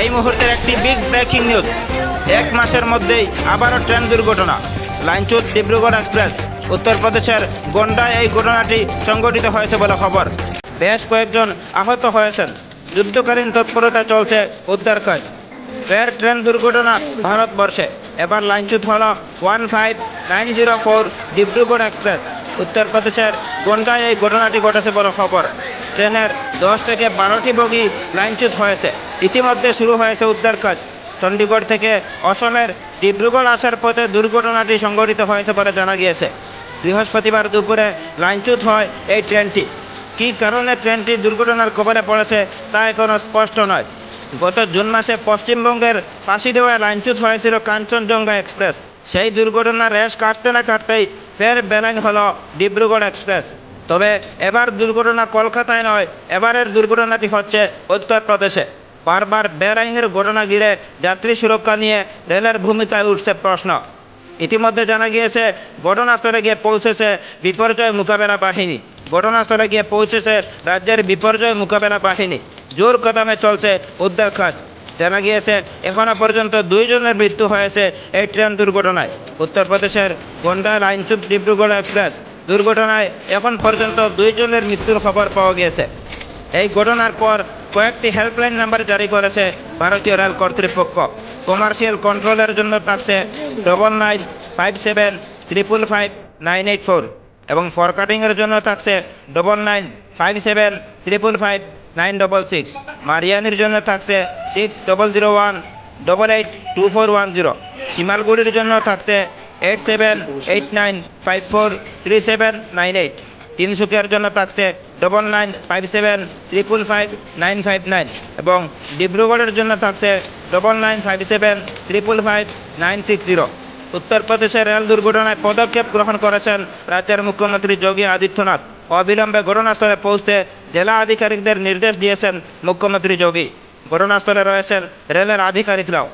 এই মুহূর্তের একটি বিগ ব্রেকিং নিউজ। এক মাসের মধ্যেই আবারও ট্রেন দুর্ঘটনা। লাইনচ্যুত ডিব্রুগড় এক্সপ্রেস। উত্তরপ্রদেশের গোন্ডায় এই ঘটনাটি সংঘটিত হয়েছে বলে খবর। বেশ কয়েকজন আহত হয়েছেন। যুদ্ধকালীন তৎপরতা চলছে উদ্ধার কাজ। ফের ট্রেন দুর্ঘটনা ভারতবর্ষে। এবার লাইনচ্যুত হল 15904 ডিব্রুগড় এক্সপ্রেস। উত্তরপ্রদেশের গোন্ডায় এই ঘটনাটি ঘটেছে বলে খবর। ট্রেনের 10 থেকে 12টি বগি লাইনচ্যুত হয়েছে। ইতিমধ্যে শুরু হয়েছে উদ্ধার কাজ। চণ্ডীগড় থেকে অসমের ডিব্রুগড় আসার পথে দুর্ঘটনাটি সংঘটিত হয়েছে বলে জানা গিয়েছে। বৃহস্পতিবার দুপুরে লাইনচ্যুত হয় এই ট্রেনটি। কী কারণে ট্রেনটি দুর্ঘটনার কবলে পড়েছে তা এখনও স্পষ্ট নয়। গত জুন মাসে পশ্চিমবঙ্গের ফাঁসিদেওয়ায় লাইনচ্যুত হয়েছিল কাঞ্চনজঙ্ঘা এক্সপ্রেস। সেই দুর্ঘটনার রেশ কাটতে না কাটতেই ফের বেলাইন হলো ডিব্রুগড় এক্সপ্রেস। তবে এবার দুর্ঘটনা কলকাতায় নয়, এবারের দুর্ঘটনাটি হচ্ছে উত্তরপ্রদেশে। বারবার বেআইনের ঘটনা ঘিরে যাত্রী সুরক্ষা নিয়ে রেলের ভূমিকায় উঠছে প্রশ্ন। ইতিমধ্যে জানা গিয়েছে ঘটনাস্থলে গিয়ে পৌঁছেছে বিপর্যয় মোকাবেলা বাহিনী। ঘটনাস্থলে গিয়ে পৌঁছেছে রাজ্যের বিপর্যয় মোকাবেলা বাহিনী। জোর কদমে চলছে উদ্ধার কাজ। জানা গিয়েছে এখনও পর্যন্ত 2 জনের মৃত্যু হয়েছে এই ট্রেন দুর্ঘটনায়। উত্তরপ্রদেশের গোন্ডা লাইনচ্যুত ডিব্রুগড় এক্সপ্রেস দুর্ঘটনায় এখন পর্যন্ত 2 জনের মৃত্যুর খবর পাওয়া গিয়েছে। এই ঘটনার পর কয়েকটি হেল্পলাইন নাম্বার জারি করেছে ভারতীয় রেল কর্তৃপক্ষ। কমার্শিয়াল কন্ট্রোলের জন্য থাকছে 9957555984 এবং ফরকাটিংয়ের জন্য থাকছে 9957555966। মারিয়ানির জন্য থাকছে 6001882410। শিমালগুড়ির জন্য থাকছে 8789543798। তিনসুকিয়ার জন্য থাকছে 995755555959 এবং ডিব্রুগড়ের জন্য থাকছে 995755555960। উত্তরপ্রদেশের রেল দুর্ঘটনায় পদক্ষেপ গ্রহণ করেছেন রাজ্যের মুখ্যমন্ত্রী যোগী আদিত্যনাথ। অবিলম্বে ঘটনাস্থলে পৌঁছতে জেলা আধিকারিকদের নির্দেশ দিয়েছেন মুখ্যমন্ত্রী যোগী। ঘটনাস্থলে রয়েছেন রেলের আধিকারিকরাও।